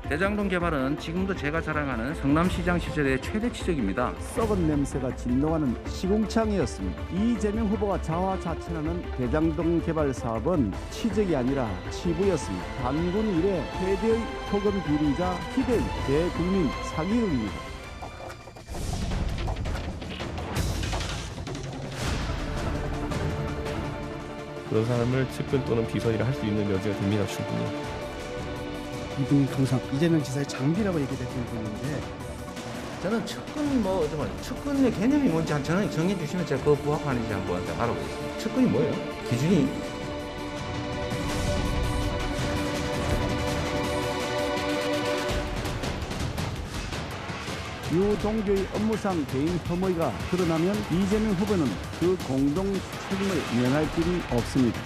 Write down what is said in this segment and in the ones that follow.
대장동 개발은 지금도 제가 자랑하는 성남시장 시절의 최대 치적입니다. 썩은 냄새가 진동하는 시궁창이었습니다. 이재명 후보가 자화자찬하는 대장동 개발 사업은 치적이 아니라 치부였습니다. 반군 이래 최대의 토금 비리자 희대의 대국민 사기극입니다. 그런 사람을 측근 또는 비서일을 할 수 있는 여지가 됩니다, 충분히. 이등통상 이재명 지사의 장비라고 얘기됐던 분인데 저는 측근의 개념이 뭔지 저는 정해주시면 제가 그 부합하는지 한번 알아보겠습니다. 측근이 뭐예요? 기준이 유동규의 업무상 개인 혐의가 드러나면 이재명 후보는 그 공동 책임을 면할 길이 없습니다.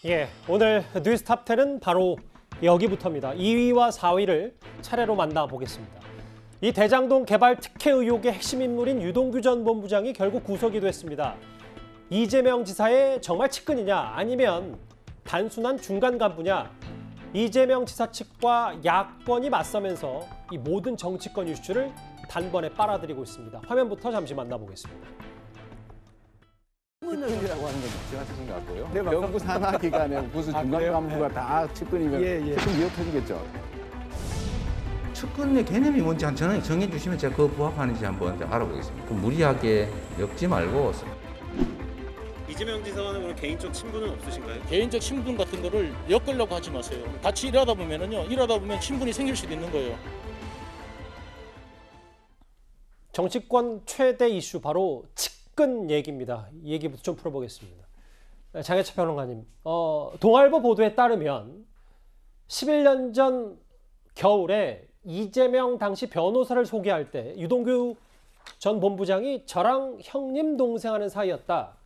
예, 오늘 뉴스 탑10은 바로 여기부터입니다. 2위와 4위를 차례로 만나보겠습니다. 이 대장동 개발 특혜 의혹의 핵심 인물인 유동규 전 본부장이 결국 구속이 됐습니다. 이재명 지사의 정말 측근이냐 아니면 단순한 중간 간부냐, 이재명 지사 측과 야권이 맞서면서 이 모든 정치권 이슈를 단번에 빨아들이고 있습니다. 화면부터 잠시 만나보겠습니다. 측근이라고 하는 건 지나치신 것 같고요. 네, 연구 산하 기관에 무슨 중간 간부가 다 측근이면 측근 위협해지겠죠. 측근의 개념이 뭔지 저는 정해주시면 제가 그 부합하는지 한번 알아보겠습니다. 그 무리하게 엮지 말고. 이재명 지사와는 오늘 개인적 친분은 없으신가요? 개인적 친분 같은 거를 엮으려고 하지 마세요. 같이 일하다 보면 친분이 생길 수도 있는 거예요. 정치권 최대 이슈 바로 측근 얘기입니다. 이 얘기부터 좀 풀어보겠습니다. 장혜철 평론가님, 동아일보 보도에 따르면 11년 전 겨울에 이재명 당시 변호사를 소개할 때 유동규 전 본부장이 저랑 형님 동생하는 사이였다.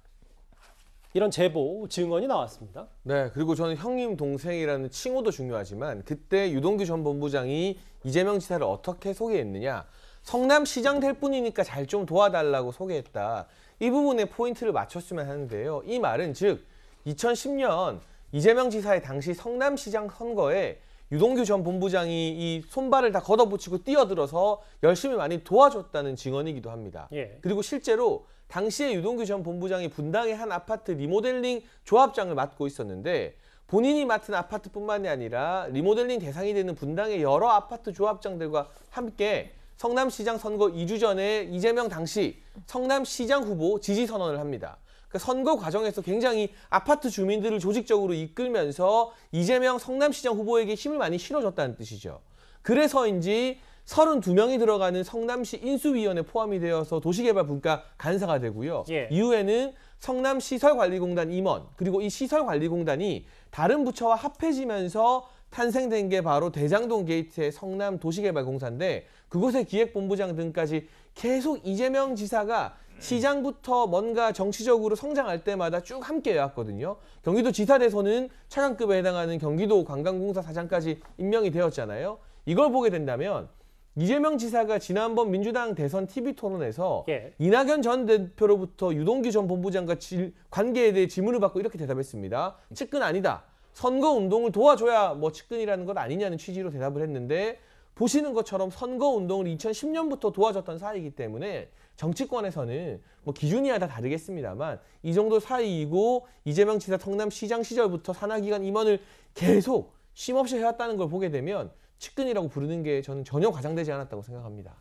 이런 제보, 증언이 나왔습니다. 네, 그리고 저는 형님 동생이라는 칭호도 중요하지만 그때 유동규 전 본부장이 이재명 지사를 어떻게 소개했느냐. 성남시장 될 뿐이니까 잘 좀 도와달라고 소개했다. 이 부분에 포인트를 맞췄으면 하는데요. 이 말은 즉 2010년 이재명 지사의 당시 성남시장 선거에 유동규 전 본부장이 이 손발을 다 걷어붙이고 뛰어들어서 열심히 많이 도와줬다는 증언이기도 합니다. 예. 그리고 실제로 당시에 유동규 전 본부장이 분당의 한 아파트 리모델링 조합장을 맡고 있었는데 본인이 맡은 아파트뿐만이 아니라 리모델링 대상이 되는 분당의 여러 아파트 조합장들과 함께 성남시장 선거 2주 전에 이재명 당시 성남시장 후보 지지 선언을 합니다. 그 선거 과정에서 굉장히 아파트 주민들을 조직적으로 이끌면서 이재명 성남시장 후보에게 힘을 많이 실어줬다는 뜻이죠. 그래서인지 32명이 들어가는 성남시 인수위원회 포함이 되어서 도시개발 분과 간사가 되고요. 예. 이후에는 성남시설관리공단 임원, 그리고 이 시설관리공단이 다른 부처와 합해지면서 탄생된 게 바로 대장동 게이트의 성남도시개발공사인데 그곳의 기획본부장 등까지 계속 이재명 지사가 시장부터 뭔가 정치적으로 성장할 때마다 쭉 함께 해왔거든요. 경기도지사대에서는 차관급에 해당하는 경기도관광공사 사장까지 임명이 되었잖아요. 이걸 보게 된다면 이재명 지사가 지난번 민주당 대선 TV토론에서 이낙연 전 대표로부터 유동규 전 본부장과 관계에 대해 질문을 받고 이렇게 대답했습니다. 측근 아니다. 선거운동을 도와줘야 뭐 측근이라는 것 아니냐는 취지로 대답을 했는데 보시는 것처럼 선거운동을 2010년부터 도와줬던 사이이기 때문에 정치권에서는 뭐 기준이야 다 다르겠습니다만 이 정도 사이이고 이재명 지사 성남시장 시절부터 산하기관 임원을 계속 쉼없이 해왔다는 걸 보게 되면 측근이라고 부르는 게 저는 전혀 과장되지 않았다고 생각합니다.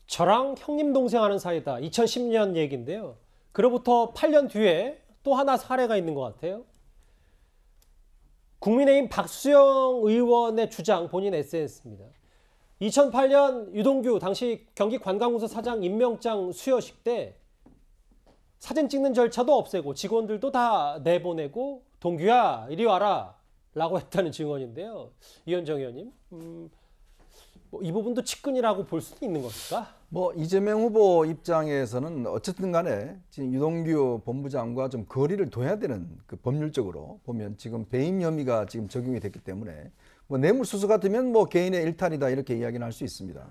저랑 형님 동생 하는 사이다. 2010년 얘기인데요. 그로부터 8년 뒤에 또 하나 사례가 있는 것 같아요. 국민의힘 박수영 의원의 주장 본인 SNS입니다. 2008년 유동규 당시 경기관광공사 사장 임명장 수여식 때 사진 찍는 절차도 없애고 직원들도 다 내보내고 동규야 이리 와라 라고 했다는 증언인데요. 이현정 의원님, 이 부분도 측근이라고 볼 수도 있는 것일까? 이재명 후보 입장에서는 어쨌든 간에 지금 유동규 본부장과 좀 거리를 둬야 되는 그 법률적으로 보면 지금 배임 혐의가 지금 적용이 됐기 때문에 뇌물수수 같으면 개인의 일탈이다 이렇게 이야기는 할 수 있습니다.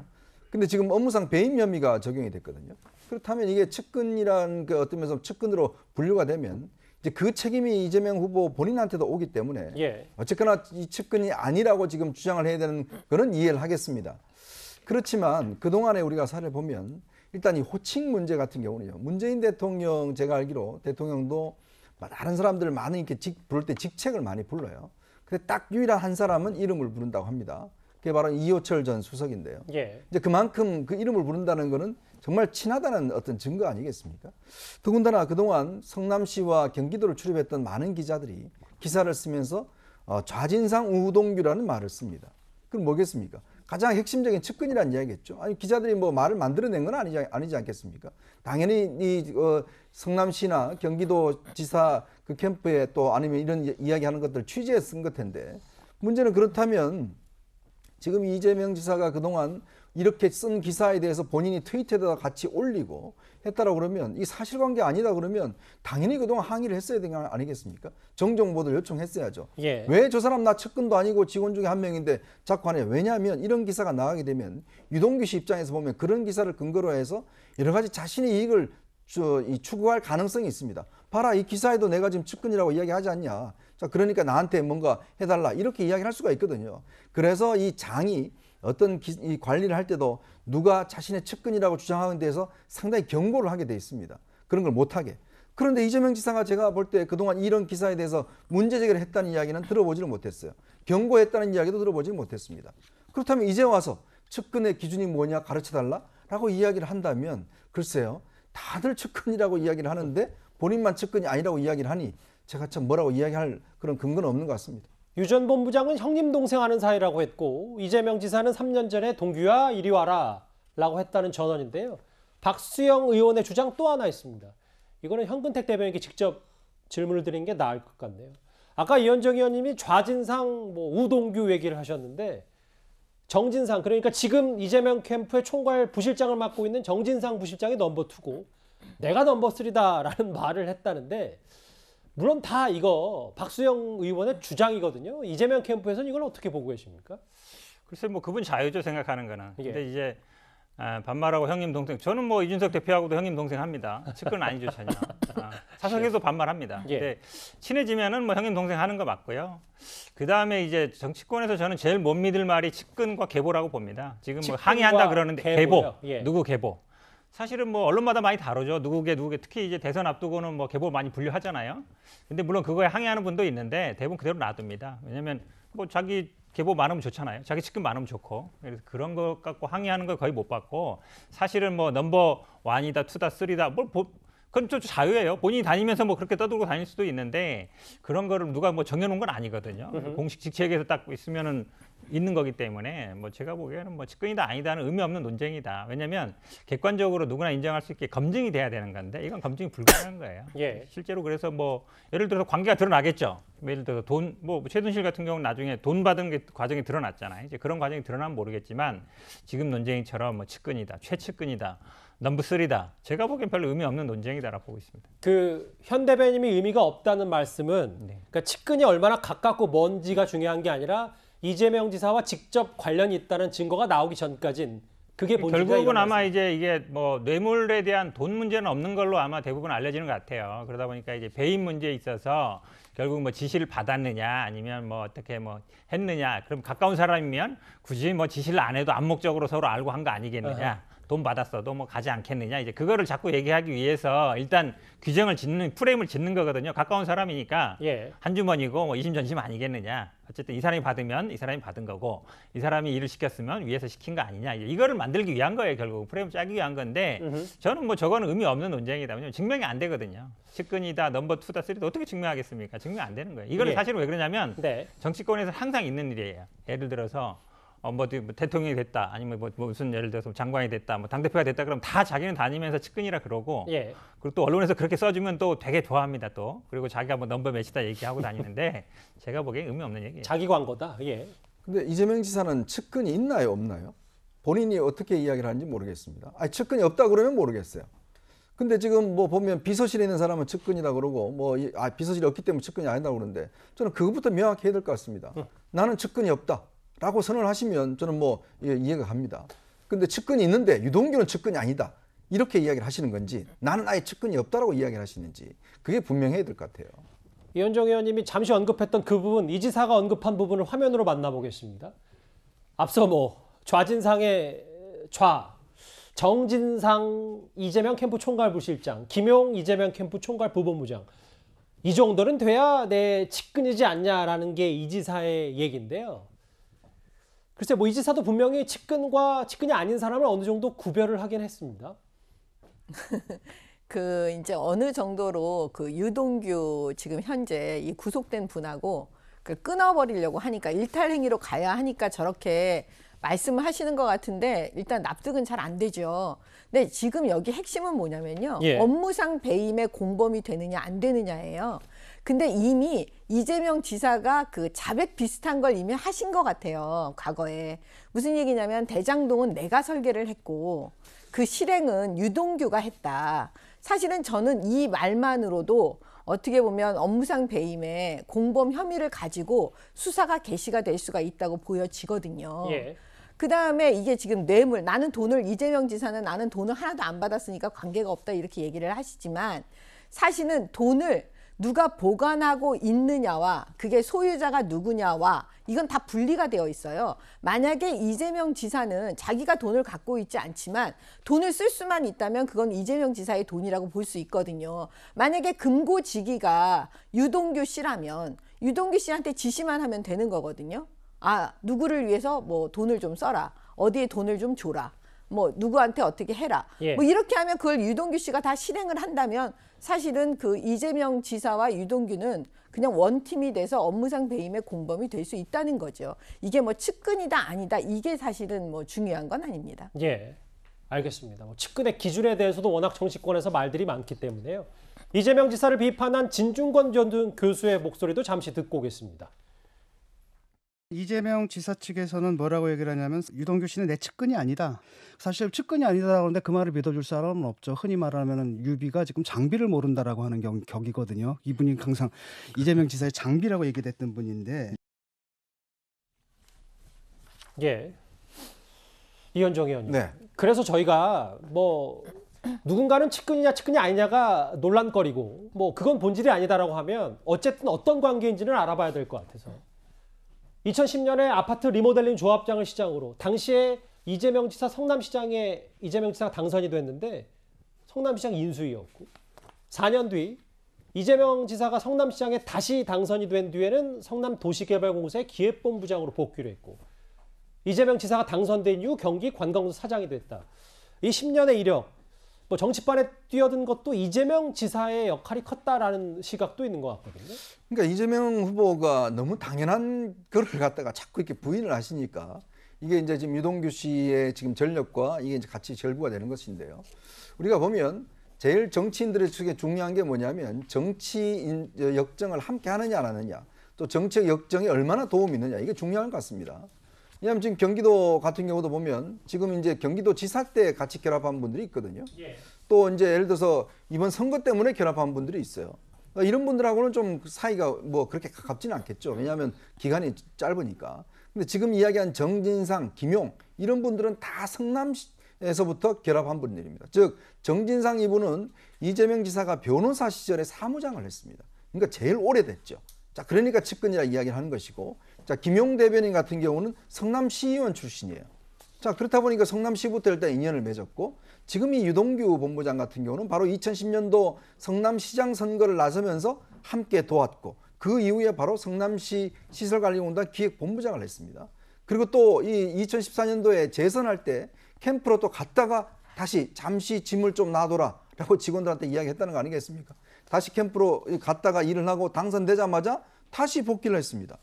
근데 지금 업무상 배임 혐의가 적용이 됐거든요. 그렇다면 이게 측근이란 그 어떤 면에서 측근으로 분류가 되면 이제 그 책임이 이재명 후보 본인한테도 오기 때문에 예. 어쨌거나 이 측근이 아니라고 지금 주장을 해야 되는 거는 이해를 하겠습니다. 그렇지만 그동안에 우리가 사례를 보면 일단 이 호칭 문제 같은 경우는요. 문재인 대통령 제가 알기로 대통령도 다른 사람들 많은 이렇게 부를 때 직책을 많이 불러요. 근데 딱 유일한 한 사람은 이름을 부른다고 합니다. 그게 바로 이호철 전 수석인데요. 예. 이제 그만큼 그 이름을 부른다는 거는 정말 친하다는 어떤 증거 아니겠습니까? 더군다나 그동안 성남시와 경기도를 출입했던 많은 기자들이 기사를 쓰면서 좌진상 우동규라는 말을 씁니다. 그럼 뭐겠습니까? 가장 핵심적인 측근이라는 이야기겠죠. 아니 기자들이 뭐 말을 만들어낸 건 아니지 않겠습니까? 당연히 이 성남시나 경기도지사 그 캠프에 또 아니면 이런 이야기하는 것들 취재해 쓴 것 텐데 문제는 그렇다면 지금 이재명 지사가 그동안 이렇게 쓴 기사에 대해서 본인이 트위터에다가 같이 올리고 했다라고 그러면 이 사실관계 아니다 그러면 당연히 그동안 항의를 했어야 되는 거 아니겠습니까? 정정보도를 요청했어야죠. 예. 왜 저 사람 나 측근도 아니고 직원 중에 한 명인데 자꾸 하냐. 왜냐하면 이런 기사가 나가게 되면 유동규 씨 입장에서 보면 그런 기사를 근거로 해서 여러 가지 자신의 이익을 추구할 가능성이 있습니다. 봐라 이 기사에도 내가 지금 측근이라고 이야기하지 않냐. 자 그러니까 나한테 뭔가 해달라 이렇게 이야기를 할 수가 있거든요. 그래서 이 장이 어떤 이 관리를 할 때도 누가 자신의 측근이라고 주장하는 데서 상당히 경고를 하게 돼 있습니다. 그런 걸 못하게. 그런데 이재명 지사가 제가 볼 때 그동안 이런 기사에 대해서 문제 제기를 했다는 이야기는 들어보지를 못했어요. 경고했다는 이야기도 들어보지 못했습니다. 그렇다면 이제 와서 측근의 기준이 뭐냐 가르쳐달라라고 이야기를 한다면 글쎄요. 다들 측근이라고 이야기를 하는데 본인만 측근이 아니라고 이야기를 하니 제가 참 뭐라고 이야기할 그런 근거는 없는 것 같습니다. 유 전 본부장은 형님 동생 하는 사이라고 했고 이재명 지사는 3년 전에 동규야 이리 와라 라고 했다는 전언인데요. 박수영 의원의 주장 또 하나 있습니다. 이거는 현근택 대변인께 직접 질문을 드리는 게 나을 것 같네요. 아까 이현정 의원님이 좌진상 우동규 얘기를 하셨는데 정진상 그러니까 지금 이재명 캠프의 총괄 부실장을 맡고 있는 정진상 부실장이 넘버 2고 내가 넘버 3다라는 말을 했다는데 물론 다 이거 박수영 의원의 주장이거든요. 이재명 캠프에서는 이걸 어떻게 보고 계십니까? 글쎄 뭐 그분 자유죠 생각하는 거는. 예. 근데 이제 반말하고 형님 동생. 저는 뭐 이준석 대표하고도 형님 동생 합니다. 측근 아니죠 전혀. 사석에서 반말합니다. 예. 근데 친해지면은 뭐 형님 동생 하는 거 맞고요. 그 다음에 이제 정치권에서 저는 제일 못 믿을 말이 측근과 계보라고 봅니다. 지금 뭐 항의한다 그러는데 계보. 예. 누구 계보. 사실은 뭐 언론마다 많이 다르죠. 누구게 특히 이제 대선 앞두고는 뭐 계보 많이 분류하잖아요. 근데 물론 그거에 항의하는 분도 있는데 대부분 그대로 놔둡니다. 왜냐면 뭐 자기 계보 많으면 좋잖아요. 자기 측근 많으면 좋고. 그래서 그런 것 갖고 항의하는 걸 거의 못 봤고 사실은 뭐 넘버 1이다, 2다, 3다 그건 좀 자유예요. 본인이 다니면서 뭐 그렇게 떠들고 다닐 수도 있는데 그런 거를 누가 뭐 정해놓은 건 아니거든요. 공식 직책에서 딱 있으면은 있는 거기 때문에 뭐 제가 보기에는 뭐 측근이다 아니다는 의미 없는 논쟁이다. 왜냐하면 객관적으로 누구나 인정할 수 있게 검증이 돼야 되는 건데 이건 검증이 불가능한 거예요. 예. 실제로 그래서 뭐 예를 들어서 관계가 드러나겠죠. 예를 들어서 최순실 같은 경우는 나중에 돈 받은 게 과정이 드러났잖아요. 이제 그런 과정이 드러나면 모르겠지만 지금 논쟁처럼 뭐 측근이다, 최측근이다, 넘버 3다. 제가 보기엔 별로 의미 없는 논쟁이다라고 보고 있습니다. 그 현 대변인이 의미가 없다는 말씀은 그러니까 측근이 얼마나 가깝고 먼지가 중요한 게 아니라 이재명 지사와 직접 관련이 있다는 증거가 나오기 전까진 그게 본질이다. 결국은 아마 이제 이게 뭐 뇌물에 대한 돈 문제는 없는 걸로 아마 대부분 알려지는 것 같아요. 그러다 보니까 이제 배임 문제에 있어서 결국 뭐 지시를 받았느냐 아니면 뭐 어떻게 뭐 했느냐. 그럼 가까운 사람이면 굳이 뭐 지시를 안 해도 암묵적으로 서로 알고 한 거 아니겠느냐. 돈 받았어도 뭐 가지 않겠느냐. 이제 그거를 자꾸 얘기하기 위해서 일단 규정을 프레임을 짓는 거거든요. 가까운 사람이니까 예. 한 주머니고 뭐 이심전심 아니겠느냐. 어쨌든 이 사람이 받으면 이 사람이 받은 거고 이 사람이 일을 시켰으면 위에서 시킨 거 아니냐. 이거를 만들기 위한 거예요. 결국 프레임을 짜기 위한 건데 저는 뭐 저거는 의미 없는 논쟁이다. 왜냐면 증명이 안 되거든요. 측근이다, 넘버 2다, 3다 어떻게 증명하겠습니까? 증명 안 되는 거예요. 이거는 예. 사실은 왜 그러냐면 네. 정치권에서 항상 있는 일이에요. 예를 들어서 뭐 대통령이 됐다 아니면 뭐 무슨 예를 들어서 장관이 됐다 뭐 당대표가 됐다 그러면 다 자기는 다니면서 측근이라 그러고 예. 그리고 또 언론에서 그렇게 써주면 또 되게 좋아합니다 또 그리고 자기가 뭐 넘버 몇이다 얘기하고 다니는데 제가 보기엔 의미 없는 얘기예요. 자기 광고다. 예. 근데 이재명 지사는 측근이 있나요 없나요? 본인이 어떻게 이야기를 하는지 모르겠습니다. 아니 측근이 없다 그러면 모르겠어요. 근데 지금 뭐 보면 비서실에 있는 사람은 측근이다 그러고 뭐 비서실이 없기 때문에 측근이 아니다고 그러는데 저는 그것부터 명확히 해야 될 것 같습니다. 나는 측근이 없다. 라고 선언을 하시면 저는 뭐 이해가 갑니다. 근데 측근이 있는데 유동규는 측근이 아니다. 이렇게 이야기를 하시는 건지 나는 아예 측근이 없다라고 이야기를 하시는지 그게 분명해야 될 것 같아요. 이현정 의원님이 잠시 언급했던 그 부분, 이 지사가 언급한 부분을 화면으로 만나보겠습니다. 앞서 뭐 좌진상의 좌, 정진상 이재명 캠프 총괄 부실장, 김용 이재명 캠프 총괄 부본부장, 이 정도는 돼야 내 측근이지 않냐라는 게 이 지사의 얘기인데요. 글쎄 뭐 이 지사도 분명히 측근과 측근이 아닌 사람을 어느 정도 구별을 하긴 했습니다. 그 이제 어느 정도로 그 유동규 지금 현재 이 구속된 분하고 그 끊어버리려고 하니까 일탈 행위로 가야 하니까 저렇게 말씀을 하시는 것 같은데 일단 납득은 잘 안 되죠. 근데 지금 여기 핵심은 뭐냐면요. 예. 업무상 배임의 공범이 되느냐 안 되느냐예요. 근데 이미 이재명 지사가 그 자백 비슷한 걸 이미 하신 것 같아요. 과거에. 무슨 얘기냐면 대장동은 내가 설계를 했고 그 실행은 유동규가 했다. 사실은 저는 이 말만으로도 어떻게 보면 업무상 배임의 공범 혐의를 가지고 수사가 개시가 될 수가 있다고 보여지거든요. 예. 그다음에 이게 지금 뇌물, 나는 돈을, 이재명 지사는 나는 돈을 하나도 안 받았으니까 관계가 없다 이렇게 얘기를 하시지만 사실은 돈을 누가 보관하고 있느냐와 그게 소유자가 누구냐와 이건 다 분리가 되어 있어요. 만약에 이재명 지사는 자기가 돈을 갖고 있지 않지만 돈을 쓸 수만 있다면 그건 이재명 지사의 돈이라고 볼 수 있거든요. 만약에 금고지기가 유동규 씨라면 유동규 씨한테 지시만 하면 되는 거거든요. 아, 누구를 위해서 뭐 돈을 좀 써라. 어디에 돈을 좀 줘라. 뭐 누구한테 어떻게 해라. 예. 뭐 이렇게 하면 그걸 유동규 씨가 다 실행을 한다면 사실은 그 이재명 지사와 유동규는 그냥 원팀이 돼서 업무상 배임의 공범이 될 수 있다는 거죠. 이게 뭐 측근이다 아니다 이게 사실은 뭐 중요한 건 아닙니다. 예, 알겠습니다. 뭐 측근의 기준에 대해서도 워낙 정치권에서 말들이 많기 때문에요. 이재명 지사를 비판한 진중권 전 교수의 목소리도 잠시 듣고 오겠습니다. 이재명 지사 측에서는 뭐라고 얘기를 하냐면 유동규 씨는 내 측근이 아니다. 사실 측근이 아니다 그러는데 그 말을 믿어줄 사람은 없죠. 흔히 말하면 유비가 지금 장비를 모른다라고 하는 격이거든요. 이분이 항상 이재명 지사의 장비라고 얘기됐던 분인데. 예, 이현정 의원님. 네. 그래서 저희가 뭐 누군가는 측근이냐 측근이 아니냐가 논란거리고 뭐 그건 본질이 아니다라고 하면 어쨌든 어떤 관계인지는 알아봐야 될 것 같아서 2010년에 아파트 리모델링 조합장을 시장으로 당시에 이재명 지사 성남시장에 이재명 지사가 당선이 됐는데 성남시장 인수위였고 4년 뒤 이재명 지사가 성남시장에 다시 당선이 된 뒤에는 성남도시개발공사의 기획본부장으로 복귀를 했고 이재명 지사가 당선된 이후 경기관광공사 사장이 됐다. 이 10년의 이력, 뭐 정치판에 뛰어든 것도 이재명 지사의 역할이 컸다라는 시각도 있는 것 같거든요. 그러니까 이재명 후보가 너무 당연한 거를 갖다가 자꾸 이렇게 부인을 하시니까 이게 이제 지금 유동규 씨의 지금 전력과 이게 이제 같이 결부가 되는 것인데요. 우리가 보면 제일 정치인들의 측에 중요한 게 뭐냐면 정치 역정을 함께 하느냐 안 하느냐, 또 정책 역정에 얼마나 도움이 있느냐, 이게 중요한 것 같습니다. 왜냐하면 지금 경기도 같은 경우도 보면 지금 이제 경기도 지사 때 같이 결합한 분들이 있거든요. 예. 또 이제 예를 들어서 이번 선거 때문에 결합한 분들이 있어요. 그러니까 이런 분들하고는 좀 사이가 뭐 그렇게 가깝지는 않겠죠. 왜냐하면 기간이 짧으니까. 근데 지금 이야기한 정진상, 김용 이런 분들은 다 성남에서부터 결합한 분들입니다. 즉 정진상 이분은 이재명 지사가 변호사 시절에 사무장을 했습니다. 그러니까 제일 오래됐죠. 자, 그러니까 측근이라 이야기를 하는 것이고, 자, 김용 대변인 같은 경우는 성남시의원 출신이에요. 자, 그렇다 보니까 성남시부터 일단 인연을 맺었고, 지금 이 유동규 본부장 같은 경우는 바로 2010년도 성남시장 선거를 나서면서 함께 도왔고, 그 이후에 바로 성남시 시설관리공단 기획본부장을 했습니다. 그리고 또 이 2014년도에 재선할 때 캠프로 또 갔다가 다시 잠시 짐을 좀 놔둬라 라고 직원들한테 이야기했다는 거 아니겠습니까? 다시 캠프로 갔다가 일을 하고 당선되자마자 다시 복귀를 했습니다.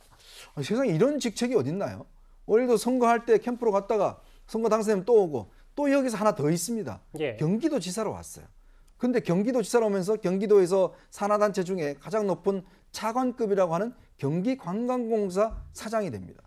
세상에 이런 직책이 어딨나요? 오늘도 선거할 때 캠프로 갔다가 선거 당선되면 또 오고, 또 여기서 하나 더 있습니다. 예. 경기도지사로 왔어요. 근데 경기도지사로 오면서 경기도에서 산하단체 중에 가장 높은 차관급이라고 하는 경기관광공사 사장이 됩니다.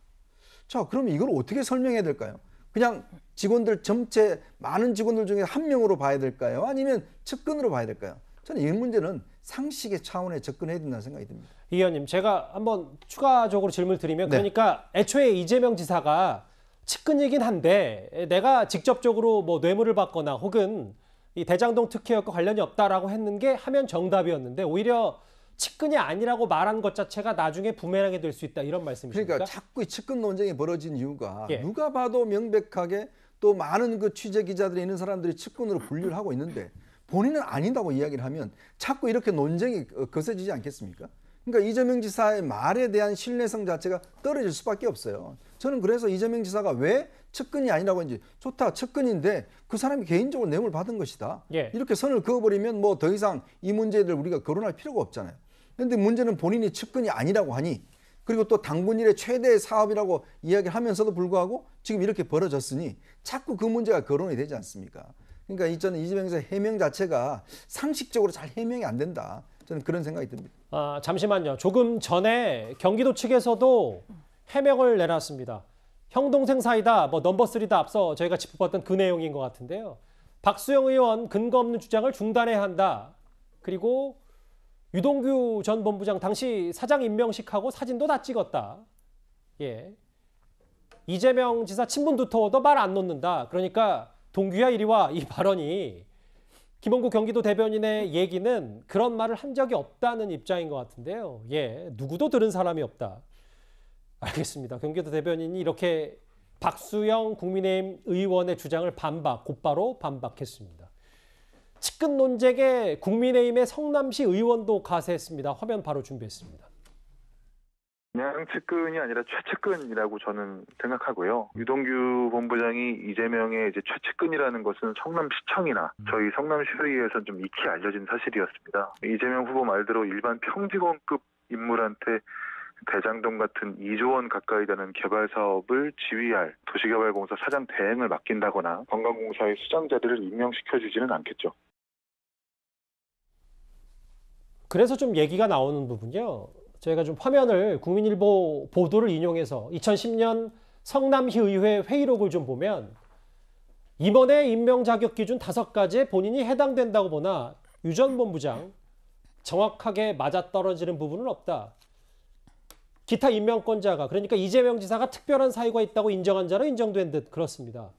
자, 그럼 이걸 어떻게 설명해야 될까요? 그냥 직원들 전체 많은 직원들 중에 한 명으로 봐야 될까요? 아니면 측근으로 봐야 될까요? 저는 이 문제는 상식의 차원에 접근해야 된다는 생각이 듭니다. 이 의원님, 제가 한번 추가적으로 질문을 드리면, 네. 그러니까 애초에 이재명 지사가 측근이긴 한데 내가 직접적으로 뭐 뇌물을 받거나 혹은 이 대장동 특혜와 관련이 없다라고 했는 게 하면 정답이었는데 오히려 측근이 아니라고 말한 것 자체가 나중에 부메랑이 될 수 있다 이런 말씀이십니까? 그러니까 자꾸 이 측근 논쟁이 벌어진 이유가 예. 누가 봐도 명백하게 또 많은 그 취재 기자들이 있는 사람들이 측근으로 분류를 하고 있는데 본인은 아닌다고 이야기를 하면 자꾸 이렇게 논쟁이 거세지지 않겠습니까? 그러니까 이재명 지사의 말에 대한 신뢰성 자체가 떨어질 수밖에 없어요. 저는 그래서 이재명 지사가 왜 측근이 아니라고 했는지 좋다 측근인데 그 사람이 개인적으로 뇌물 받은 것이다. 예. 이렇게 선을 그어버리면 뭐 더 이상 이 문제를 우리가 거론할 필요가 없잖아요. 그런데 문제는 본인이 측근이 아니라고 하니 그리고 또 당군 일의 최대 사업이라고 이야기하면서도 불구하고 지금 이렇게 벌어졌으니 자꾸 그 문제가 거론이 되지 않습니까? 그러니까 저는 이재명 지사 해명 자체가 상식적으로 잘 해명이 안 된다. 저는 그런 생각이 듭니다. 아, 잠시만요. 조금 전에 경기도 측에서도 해명을 내놨습니다. 형 동생 사이다, 뭐 넘버 3다 앞서 저희가 짚어봤던 그 내용인 것 같은데요. 박수영 의원 근거 없는 주장을 중단해야 한다. 그리고 유동규 전 본부장 당시 사장 임명식하고 사진도 다 찍었다. 예. 이재명 지사 친분 두터워도 말 안 놓는다. 그러니까 동규야 이리 와. 이 발언이 김원구 경기도 대변인의 얘기는 그런 말을 한 적이 없다는 입장인 것 같은데요. 예, 누구도 들은 사람이 없다. 알겠습니다. 경기도 대변인이 이렇게 박수영 국민의힘 의원의 주장을 곧바로 반박했습니다. 측근 논쟁에 국민의힘의 성남시 의원도 가세했습니다. 화면 바로 준비했습니다. 그냥 측근이 아니라 최측근이라고 저는 생각하고요. 유동규 본부장이 이재명의 이제 최측근이라는 것은 성남시청이나 저희 성남시의회에서는 좀 익히 알려진 사실이었습니다. 이재명 후보 말대로 일반 평직원급 인물한테 대장동 같은 2조 원 가까이 되는 개발 사업을 지휘할 도시개발공사 사장 대행을 맡긴다거나 관광공사의 수장 자리를 임명시켜주지는 않겠죠. 그래서 좀 얘기가 나오는 부분이요. 저희가 좀 화면을 국민일보 보도를 인용해서 2010년 성남시의회 회의록을 좀 보면 이번에 임명 자격 기준 5가지에 본인이 해당된다고 보나 유 전 본부장 정확하게 맞아떨어지는 부분은 없다. 기타 임명권자가 그러니까 이재명 지사가 특별한 사유가 있다고 인정한 자로 인정된 듯 그렇습니다.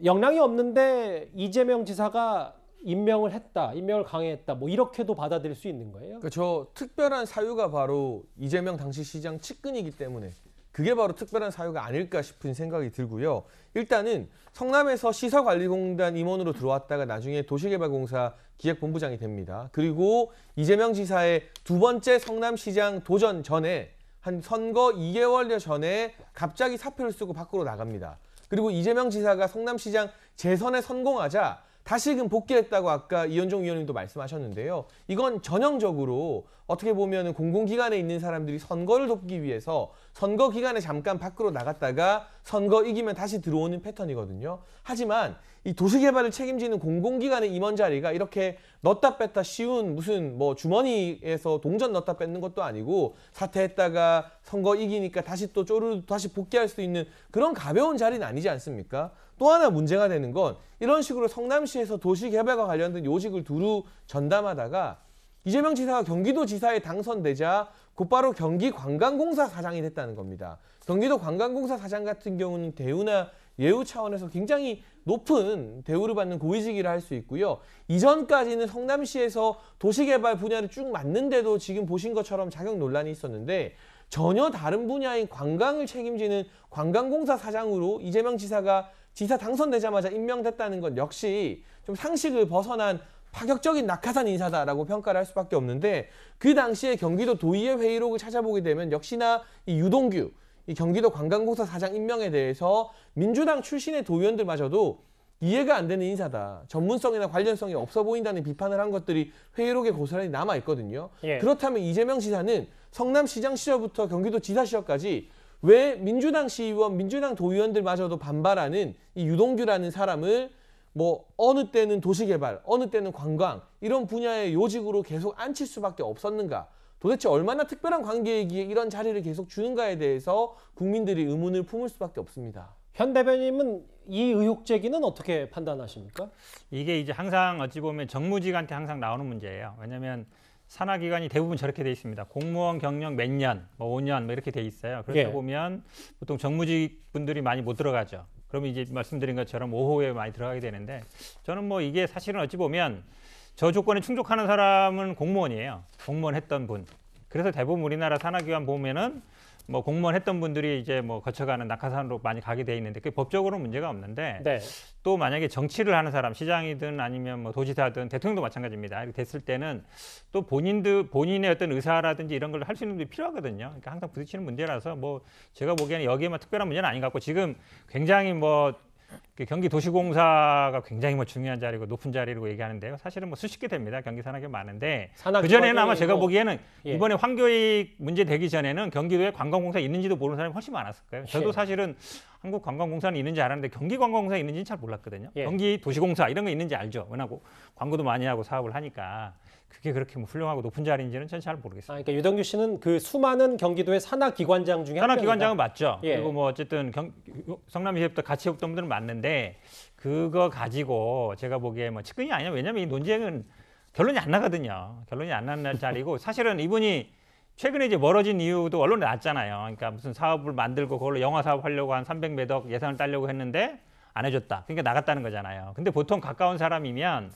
역량이 없는데 이재명 지사가 임명을 했다, 임명을 강행했다, 뭐 이렇게도 받아들일 수 있는 거예요. 그렇죠. 특별한 사유가 바로 이재명 당시 시장 측근이기 때문에 그게 바로 특별한 사유가 아닐까 싶은 생각이 들고요. 일단은 성남에서 시설관리공단 임원으로 들어왔다가 나중에 도시개발공사 기획본부장이 됩니다. 그리고 이재명 지사의 두 번째 성남시장 도전 전에 한 선거 2개월여 전에 갑자기 사표를 쓰고 밖으로 나갑니다. 그리고 이재명 지사가 성남시장 재선에 성공하자 다시금 복귀했다고 아까 이현종 위원님도 말씀하셨는데요. 이건 전형적으로 어떻게 보면 공공기관에 있는 사람들이 선거를 돕기 위해서 선거 기간에 잠깐 밖으로 나갔다가 선거 이기면 다시 들어오는 패턴이거든요. 하지만 이 도시개발을 책임지는 공공기관의 임원 자리가 이렇게 넣다 뺐다 쉬운 무슨 뭐 주머니에서 동전 넣다 뺏는 것도 아니고 사퇴했다가 선거 이기니까 다시 또 쪼르르 다시 복귀할 수 있는 그런 가벼운 자리는 아니지 않습니까? 또 하나 문제가 되는 건 이런 식으로 성남시에서 도시개발과 관련된 요직을 두루 전담하다가 이재명 지사가 경기도지사에 당선되자 곧바로 경기관광공사 사장이 됐다는 겁니다. 경기도 관광공사 사장 같은 경우는 대우나 예우 차원에서 굉장히 높은 대우를 받는 고위직이라 할 수 있고요. 이전까지는 성남시에서 도시개발 분야를 쭉 맡는데도 지금 보신 것처럼 자격 논란이 있었는데 전혀 다른 분야인 관광을 책임지는 관광공사 사장으로 이재명 지사가 지사 당선되자마자 임명됐다는 건 역시 좀 상식을 벗어난 파격적인 낙하산 인사다라고 평가를 할 수밖에 없는데 그 당시에 경기도 도의회 회의록을 찾아보게 되면 역시나 이 유동규 이 경기도 관광공사 사장 임명에 대해서 민주당 출신의 도의원들마저도 이해가 안 되는 인사다. 전문성이나 관련성이 없어 보인다는 비판을 한 것들이 회의록에 고스란히 남아있거든요. 예. 그렇다면 이재명 지사는 성남시장 시절부터 경기도지사 시절까지 왜 민주당 시의원, 민주당 도의원들마저도 반발하는 이 유동규라는 사람을 뭐 어느 때는 도시개발, 어느 때는 관광 이런 분야의 요직으로 계속 앉힐 수밖에 없었는가? 도대체 얼마나 특별한 관계이기에 이런 자리를 계속 주는가에 대해서 국민들이 의문을 품을 수밖에 없습니다. 현 대변인은 이 의혹 제기는 어떻게 판단하십니까? 이게 이제 항상 어찌 보면 정무직한테 항상 나오는 문제예요. 왜냐하면 산하기관이 대부분 저렇게 돼 있습니다. 공무원 경력 몇 년, 뭐 5년 뭐 이렇게 돼 있어요. 그러다 보면 보통 정무직 분들이 많이 못 들어가죠. 그러면 이제 말씀드린 것처럼 5호에 많이 들어가게 되는데 저는 뭐 이게 사실은 어찌 보면 저 조건에 충족하는 사람은 공무원이에요. 공무원 했던 분. 그래서 대부분 우리나라 산하기관 보면은 뭐 공무원 했던 분들이 이제 뭐 거쳐가는 낙하산으로 많이 가게 돼 있는데 그게 법적으로는 문제가 없는데 네. 또 만약에 정치를 하는 사람, 시장이든 아니면 뭐 도지사든 대통령도 마찬가지입니다. 이렇게 됐을 때는 또 본인의 어떤 의사라든지 이런 걸 할 수 있는 분들이 필요하거든요. 그러니까 항상 부딪히는 문제라서 뭐 제가 보기에는 여기에만 특별한 문제는 아닌 것 같고 지금 굉장히 뭐 경기도시공사가 굉장히 뭐 중요한 자리고 높은 자리라고 얘기하는데요. 사실은 뭐 수십 개 됩니다. 경기 산하기가 많은데 그 전에는 아마 제가 보기에는 이번에 환교익 문제 되기 전에는 경기도에 관광공사 있는지도 모르는 사람이 훨씬 많았을 거예요. 저도 사실은 한국관광공사는 있는지 알았는데 경기관광공사 있는지는 잘 몰랐거든요. 경기도시공사 이런 거 있는지 알죠. 워낙 광고도 많이 하고 사업을 하니까. 그게 그렇게 뭐 훌륭하고 높은 자리인지는 전 잘 모르겠습니다. 그러니까 유동규 씨는 그 수많은 경기도의 산하기관장 중에 산하기관장은 맞죠. 예. 그리고 뭐 어쨌든 성남시에부터 같이 했던 분들은 맞는데 그거 가지고 제가 보기에 뭐 측근이 아니냐. 왜냐하면 이 논쟁은 결론이 안 나거든요. 결론이 안 나는 자리고 사실은 이분이 최근에 이제 멀어진 이유도 언론에 났잖아요. 그러니까 무슨 사업을 만들고 그걸로 영화 사업 하려고 한 300몇 예산을 따려고 했는데 안 해줬다. 그러니까 나갔다는 거잖아요. 근데 보통 가까운 사람이면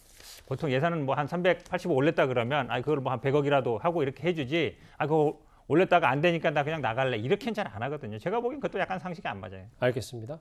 보통 예산은 뭐 한 385 올렸다 그러면 그걸 뭐 한 100억이라도 하고 이렇게 해주지. 그거 올렸다가 안 되니까 나 그냥 나갈래. 이렇게는 잘 안 하거든요. 제가 보기엔 그것도 약간 상식이 안 맞아요. 알겠습니다.